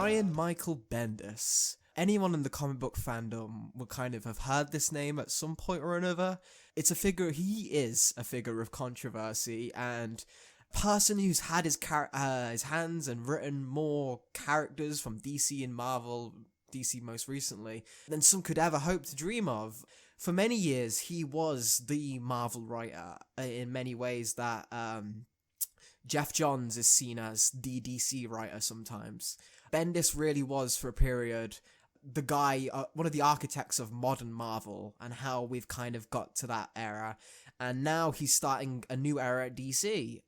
Brian Michael Bendis. Anyone in the comic book fandom will kind of have heard this name at some point or another. He is a figure of controversy and person who's had his hands and written more characters from DC and Marvel, DC most recently, than some could ever hope to dream of. For many years, he was the Marvel writer in many ways that Jeff Johns is seen as the DC writer sometimes. Bendis really was, for a period, the guy, one of the architects of modern Marvel and how we've kind of got to that era. And now he's starting a new era at DC.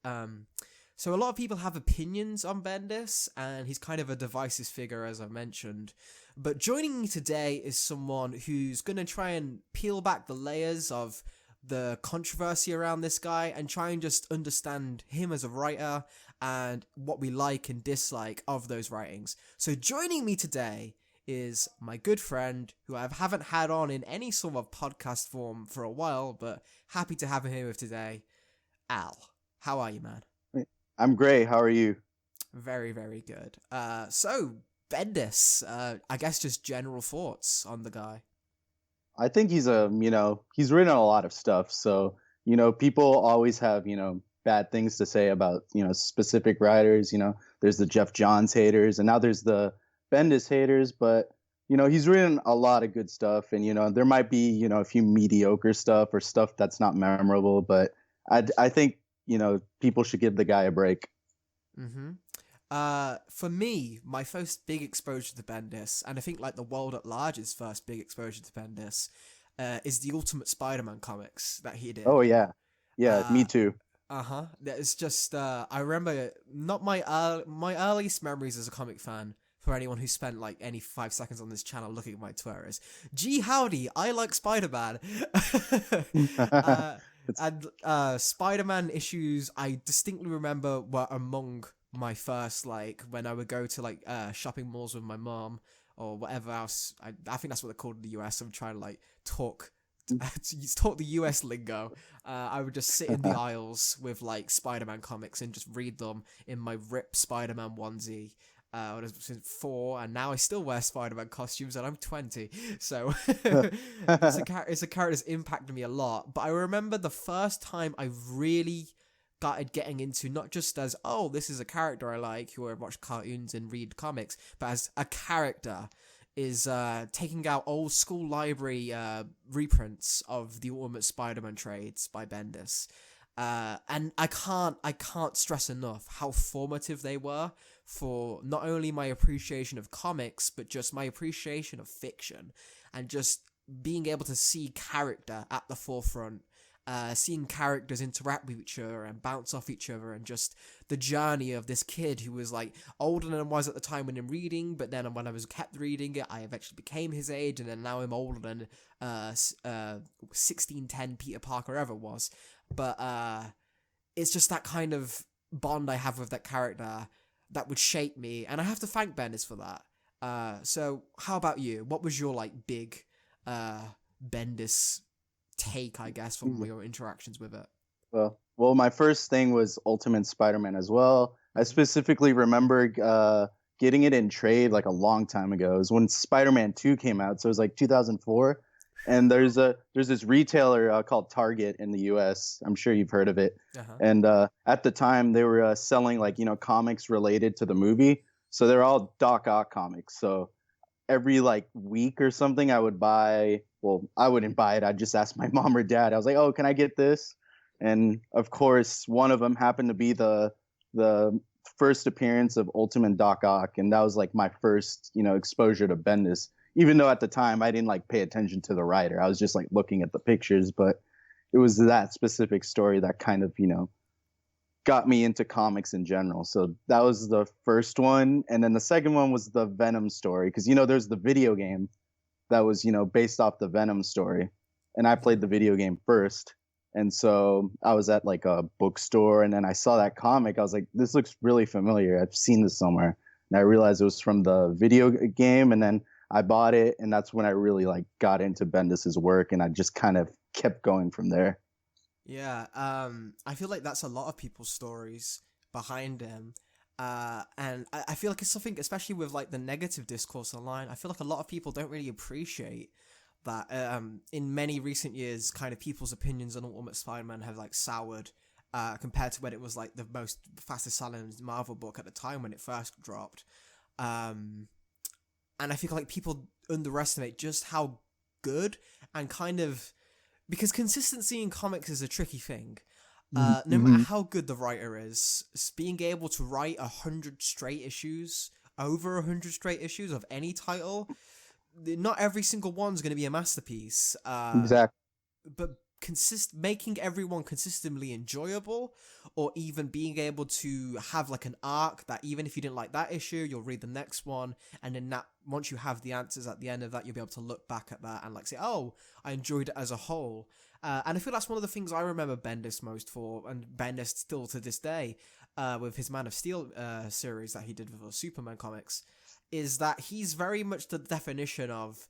So a lot of people have opinions on Bendis, and he's kind of a divisive figure, as I mentioned. But joining me today is someone who's going to try and peel back the layers of the controversy around this guy and try and just understand him as a writer and what we like and dislike of those writings. So joining me today is my good friend, who I haven't had on in any sort of podcast form for a while, but happy to have him here with today, Al. How are you, man? I'm great. How are you? Very, very good. So, Bendis, I guess just general thoughts on the guy. I think he's he's written a lot of stuff. So, people always have, bad things to say about, specific writers. There's the Jeff Johns haters, and now there's the Bendis haters. But, he's written a lot of good stuff. And, there might be, a few mediocre stuff or stuff that's not memorable. But I think, people should give the guy a break. Mm-hmm. For me, my first big exposure to Bendis, and I think like the world at large's first big exposure to Bendis, is the Ultimate Spider-Man comics that he did. Oh yeah, me too. It's just I remember not my earliest memories as a comic fan. For anyone who spent like any 5 seconds on this channel looking at my Twitter is, gee howdy, I like Spider-Man. And Spider-Man issues I distinctly remember were among my first, like, when I would go to like shopping malls with my mom or whatever else. I think that's what they're called in the US. I'm trying to like talk the US lingo. I would just sit in the aisles with like Spider-Man comics and just read them in my Rip Spider-Man onesie. When I was 4, and now I still wear Spider-Man costumes, and I'm 20. So it's a character that's impacted me a lot. But I remember the first time I really started getting into, not just as, oh, this is a character I like, who I watch cartoons and read comics, but as a character, is taking out old school library reprints of the Ultimate Spider-Man trades by Bendis. And I can't stress enough how formative they were for not only my appreciation of comics, but just my appreciation of fiction, and just being able to see character at the forefront, seeing characters interact with each other and bounce off each other, and just the journey of this kid who was like older than I was at the time when I'm reading, but then when I was kept reading it, I eventually became his age, and then now I'm older than 1610 Peter Parker ever was. But it's just that kind of bond I have with that character that would shape me, and I have to thank Bendis for that. So how about you? What was your like big Bendis take, I guess, from your interactions with it? Well, my first thing was Ultimate Spider-Man as well. I specifically remember getting it in trade like a long time ago. It was when Spider-Man 2 came out, so it was like 2004. And there's this retailer called Target in the U.S. I'm sure you've heard of it. And at the time, they were selling like comics related to the movie. So they're all Doc Ock comics. So every like week or something, I would buy. Well, I wouldn't buy it. I'd just ask my mom or dad. I was like, "Oh, can I get this?" And of course, one of them happened to be the first appearance of Ultimate Doc Ock, and that was like my first exposure to Bendis. Even though at the time I didn't like pay attention to the writer, I was just like looking at the pictures. But it was that specific story that kind of got me into comics in general. So that was the first one, and then the second one was the Venom story, because there's the video game that was based off the Venom story, and I played the video game first. And so I was at like a bookstore, and then I saw that comic. I was like, this looks really familiar. I've seen this somewhere, and I realized it was from the video game, and then I bought it, and that's when I really like got into Bendis's work, and I just kind of kept going from there. Yeah, I feel like that's a lot of people's stories behind him. And I feel like it's something, especially with like the negative discourse online, I feel like a lot of people don't really appreciate that in many recent years, kind of people's opinions on Ultimate Spider-Man have like soured compared to when it was like the most fastest selling Marvel book at the time when it first dropped. And I feel like people underestimate just how good and kind of, because consistency in comics is a tricky thing. No matter Mm-hmm. how good the writer is, being able to write 100 straight issues, over 100 straight issues of any title, not every single one's going to be a masterpiece. Exactly. But making everyone consistently enjoyable, or even being able to have like an arc that even if you didn't like that issue, you'll read the next one, and then that once you have the answers at the end of that, you'll be able to look back at that and like say, oh, I enjoyed it as a whole. And I feel that's one of the things I remember Bendis most for, and Bendis still to this day, with his Man of Steel series that he did with the Superman comics, is that he's very much the definition of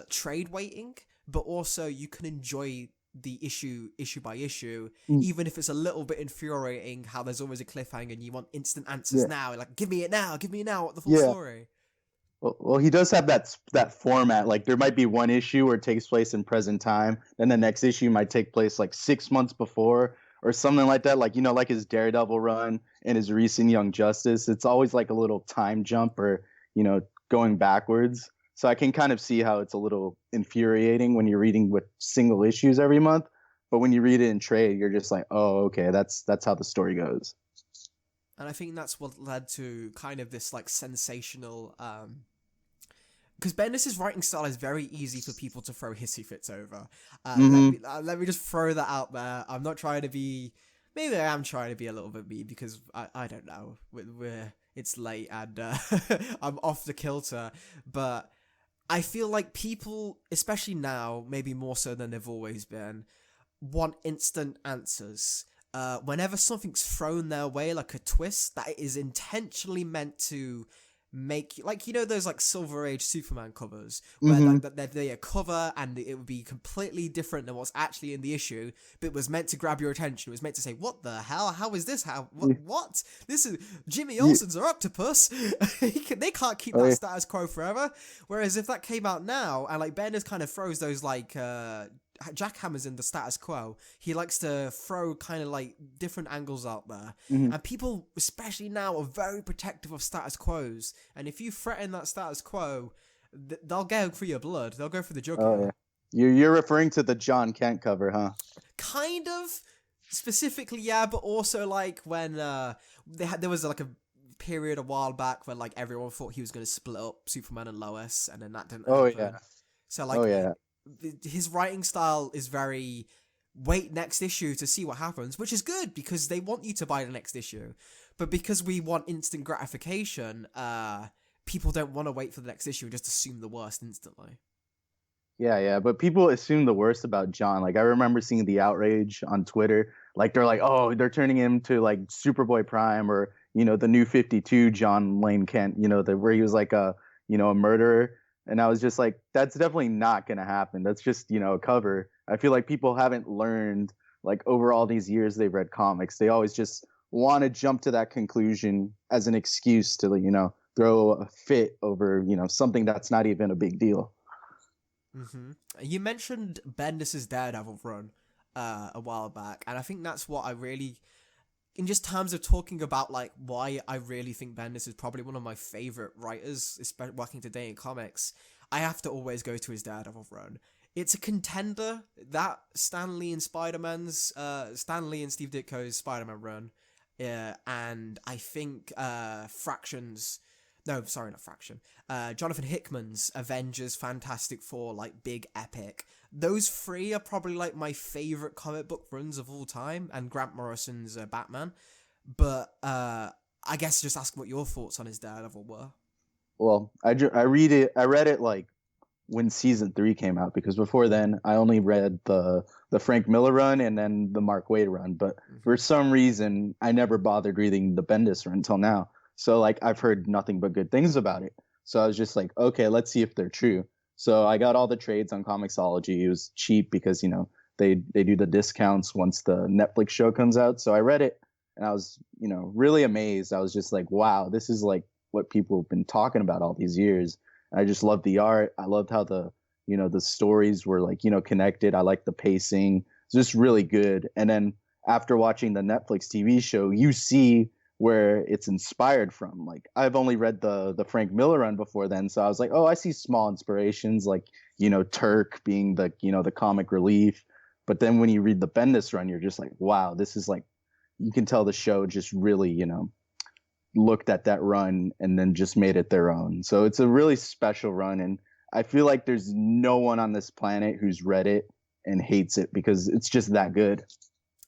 trade waiting, but also you can enjoy the issue by issue, Mm, even if it's a little bit infuriating how there's always a cliffhanger and you want instant answers yeah. now, like give me it now, the full Yeah. story. Well, he does have that format. Like there might be one issue where it takes place in present time, then the next issue might take place like 6 months before or something like that. Like like his Daredevil run and his recent Young Justice. It's always like a little time jump or going backwards. So I can kind of see how it's a little infuriating when you're reading with single issues every month, but when you read it in trade, you're just like, oh, okay, that's how the story goes. And I think that's what led to kind of this like sensational because Bendis' writing style is very easy for people to throw hissy fits over. Mm-hmm. Let me just throw that out there. I'm not trying to be. Maybe I am trying to be a little bit mean because I don't know. It's late and I'm off the kilter. But I feel like people, especially now, maybe more so than they've always been, want instant answers. Whenever something's thrown their way, like a twist that is intentionally meant to make, like, those like Silver Age Superman covers where Mm-hmm. like they a cover and it would be completely different than what's actually in the issue, but it was meant to grab your attention. It was meant to say, what the hell, how is this, how Yeah. what this is Jimmy Yeah. Olsen's an octopus. They can't keep Oh, that yeah. status quo forever. Whereas if that came out now and like Bendis kind of throws those like jackhammers in the status quo, he likes to throw kind of like different angles out there, Mhm. and people especially now are very protective of status quos, and if you threaten that status quo, they'll go for your blood, they'll go for the Oh jugular. yeah. You're referring to the John Kent cover, huh? Kind of specifically, yeah, but also like when there was like a period a while back when like everyone thought he was going to split up Superman and Lois, and then that didn't Oh happen. yeah. So Oh like yeah. his writing style is very wait next issue to see what happens, which is good because they want you to buy the next issue. But because we want instant gratification, people don't want to wait for the next issue and just assume the worst instantly. Yeah, yeah. But people assume the worst about John. Like I remember seeing the outrage on Twitter. Like they're like, oh, they're turning him to like Superboy Prime or the new 52 John Lane Kent. Where he was like a murderer. And I was just like, that's definitely not gonna happen. That's just a cover. I feel like people haven't learned like over all these years they've read comics. They always just want to jump to that conclusion as an excuse to throw a fit over something that's not even a big deal. You mentioned Bendis's Daredevil run a while back, and I think that's what I really, in just terms of talking about like why I really think Bendis is probably one of my favorite writers, especially working today in comics. I have to always go to his Daredevil run. It's a contender, that Stan Lee and Stan Lee and Steve Ditko's Spider-Man run, and I think Fractions. No, sorry, not Fraction. Jonathan Hickman's Avengers, Fantastic Four, like big epic. Those three are probably like my favorite comic book runs of all time, and Grant Morrison's Batman. But I guess just ask what your thoughts on his Daredevil were. Well, I read it like when season 3 came out because before then I only read the Frank Miller run and then the Mark Waid run. But for some reason I never bothered reading the Bendis run until now. So like I've heard nothing but good things about it. So I was just like, okay, let's see if they're true. So I got all the trades on Comixology. It was cheap because they do the discounts once the Netflix show comes out. So I read it and I was, really amazed. I was just like, wow, this is like what people have been talking about all these years. I just loved the art. I loved how the stories were like, connected. I liked the pacing. It's just really good. And then after watching the Netflix TV show, you see where it's inspired from. Like I've only read the Frank Miller run before then, so I was like, oh, I see small inspirations, like Turk being the comic relief. But then when you read the Bendis run, you're just like, wow, this is like, you can tell the show just really looked at that run and then just made it their own. So it's a really special run, and I feel like there's no one on this planet who's read it and hates it because it's just that good.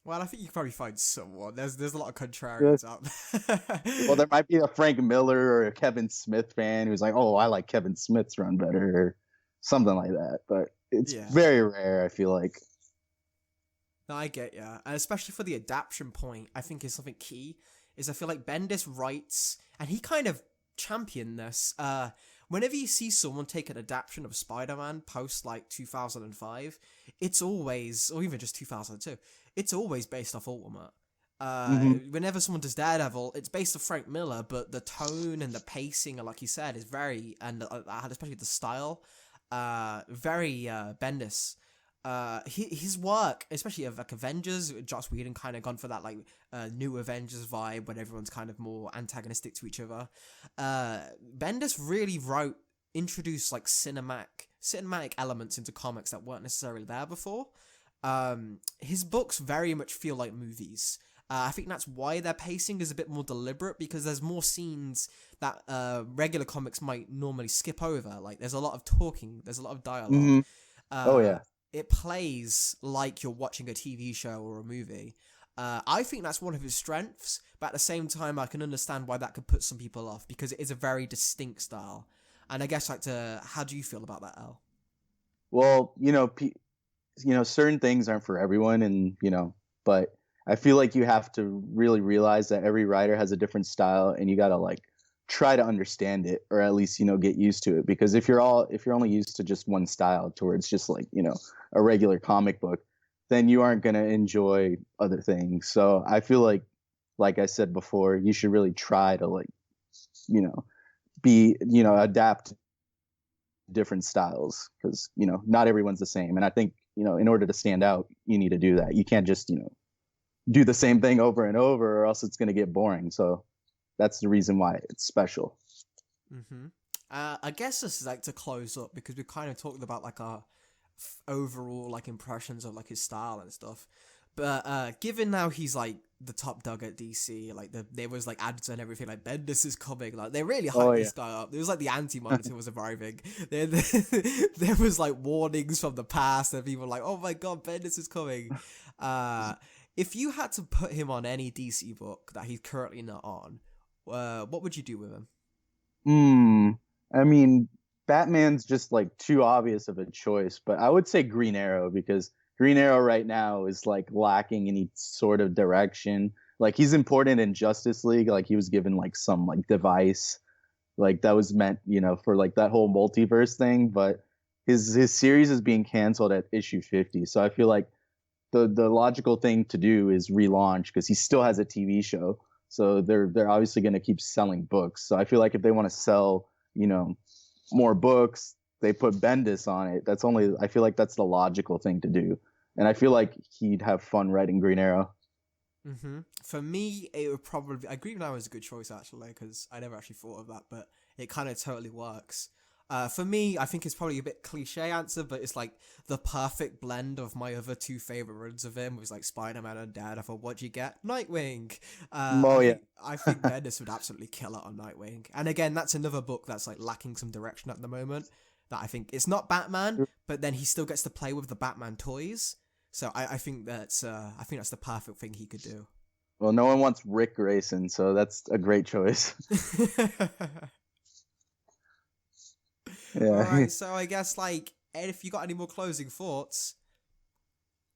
Well, I think you can probably find someone. There's a lot of Good. contrarians out Well, there. there might be a Frank Miller or a Kevin Smith fan who's like, "Oh, I like Kevin Smith's run better," or something like that. But it's Yeah. very rare. I feel like. No, I get ya. And especially for the adaptation point, I think is something key. Is I feel like Bendis writes, and he kind of championed this. Whenever you see someone take an adaptation of Spider-Man post like 2005, it's always, or even just 2002, it's always based off Ultimate. Hmm. Whenever someone does Daredevil, it's based off Frank Miller, but the tone and the pacing, like you said, is very, and especially the style, very Bendis. His work, especially of like Avengers, Joss Whedon kind of gone for that like new Avengers vibe when everyone's kind of more antagonistic to each other. Bendis really introduced like cinematic elements into comics that weren't necessarily there before. His books very much feel like movies. I think that's why their pacing is a bit more deliberate, because there's more scenes that regular comics might normally skip over. Like there's a lot of talking, there's a lot of dialogue. Hmm. Oh Uh, yeah. it plays like you're watching a TV show or a movie. I think that's one of his strengths, but at the same time, I can understand why that could put some people off because it is a very distinct style. And I guess how do you feel about that, Al? Well, certain things aren't for everyone, and but I feel like you have to really realize that every writer has a different style, and you gotta like try to understand it, or at least get used to it. Because if you're only used to just one style, towards just like a regular comic book, then you aren't gonna enjoy other things. So I feel like I said before, you should really try to like you know be adapt different styles, because not everyone's the same, and I think in order to stand out, you need to do that. You can't just do the same thing over and over, or else it's going to get boring. So that's the reason why it's special. Mm-hmm. I guess this is like to close up because we've kind of talked about like our overall like impressions of like his style and stuff. But given now he's like the top dog at DC, like there was like ads and everything, like Bendis is coming, like they really Oh hyped yeah. this guy up. It was like the anti-monitor was arriving. There was like warnings from the past and people were like, oh my god, Bendis is coming. Uh, if you had to put him on any DC book that he's currently not on, what would you do with him? Hmm. I mean, Batman's just like too obvious of a choice, but I would say Green Arrow, because Green Arrow right now is like lacking any sort of direction. Like he's important in Justice League, like he was given like some like device like that was meant, for like that whole multiverse thing, but his series is being canceled at issue 50. So I feel like the logical thing to do is relaunch, because he still has a TV show. So they're obviously going to keep selling books. So I feel like if they want to sell, more books, they put Bendis on it. I feel like that's the logical thing to do. And I feel like he'd have fun writing Green Arrow. Mm-hmm. For me, it would probably. Green Arrow is a good choice actually, because I never actually thought of that, but it kind of totally works. For me, I think it's probably a bit cliche answer, but it's like the perfect blend of my other two favorite runs of him was like Spider-Man and Daredevil. What do you get? Nightwing. Oh yeah. I think Bendis would absolutely kill it on Nightwing. And again, that's another book that's like lacking some direction at the moment. That I think it's not Batman, but then he still gets to play with the Batman toys. So I think that's the perfect thing he could do. Well, no one wants Rick Grayson, so that's a great choice. All Yeah. right, so I guess like Ed, if you got any more closing thoughts.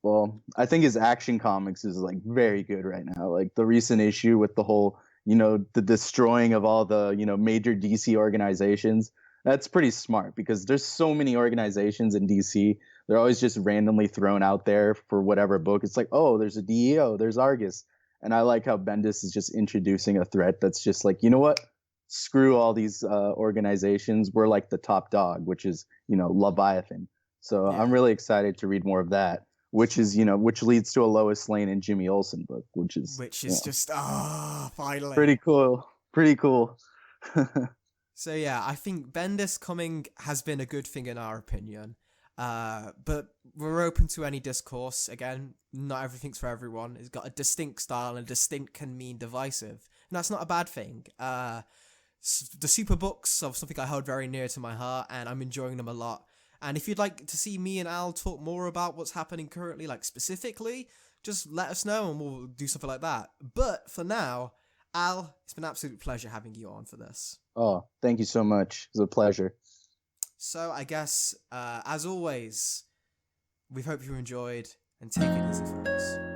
Well, I think his Action Comics is like very good right now. Like the recent issue with the whole, the destroying of all the, major DC organizations. That's pretty smart, because there's so many organizations in DC. They're always just randomly thrown out there for whatever book. It's like, oh, there's a DEO, there's Argus. And I like how Bendis is just introducing a threat that's just like, you know what? Screw all these organizations. We're like the top dog, which is, Leviathan. So I'm Yeah. really excited to read more of that, which is, which leads to a Lois Lane and Jimmy Olsen book, which is, Which is just finally. pretty cool. Pretty cool. So yeah, I think Bendis coming has been a good thing in our opinion. But we're open to any discourse. Again, not everything's for everyone. It's got a distinct style, and distinct can mean divisive, and that's not a bad thing. The super books are something I hold very near to my heart, and I'm enjoying them a lot. And if you'd like to see me and Al talk more about what's happening currently, like specifically, just let us know and we'll do something like that. But for now, Al, it's been an absolute pleasure having you on for this. Oh, thank you so much. It was a pleasure. So I guess, as always, we hope you enjoyed, and take it easy, folks.